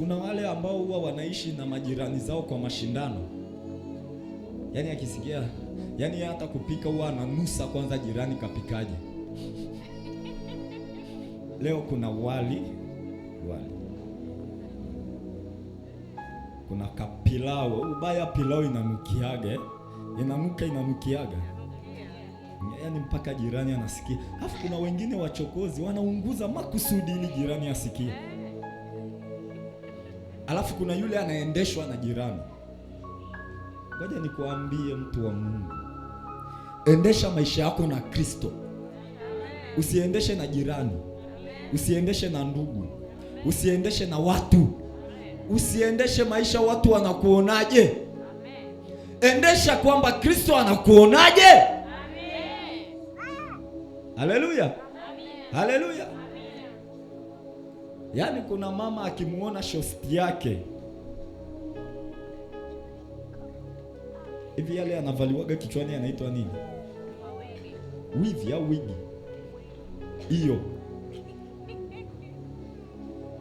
Kuna wale ambao huwa wanaishi na majirani zao kwa mashindano. Yaani akisikia, yaani hata kupika huwa ananusa kwanza jirani kapikaje. Leo kuna wali. Kuna kapilau. Ubaya pilau inanukiaga. Inanukiaga. Yaani mpaka jirani anasikia. Alafu kuna wengine wachokozi wanaunguza makusudi ili jirani asikie. Alafu kuna yule anaendeshwa na jirani. Ngoja nikuambie mtu wa Mungu. Endesha maisha yako na Kristo. Usiendeshe na jirani. Usiendeshe na ndugu. Usiendeshe na watu. Usiendeshe maisha watu wanakuonaje. Endesha kwamba Kristo anakuonaje. Haleluya. Haleluya. Yaani kuna mama akimuona shosti yake hivi, yale anavaliwaga kichwani anaitwa nini? Wivi au wigi? Hiyo.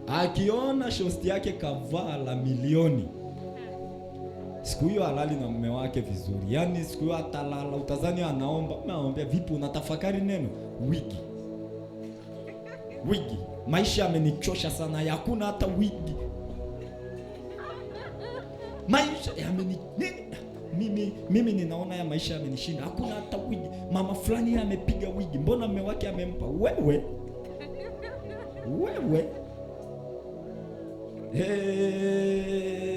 Akiona shosti yake kavaa la milioni, siku hiyo halali na mume wake vizuri. Yaani siku hiyo atalala, utazani anaomba. Naomba vipi, unatafakari neno? Wigi. Maisha yamenichosha sana, hakuna hata wigi. Maisha mimi ninaona ya maisha yamenishinda, hakuna hata wigi. Mama fulani amepiga wigi, mbona mume wake amempa? Wewe. Hey.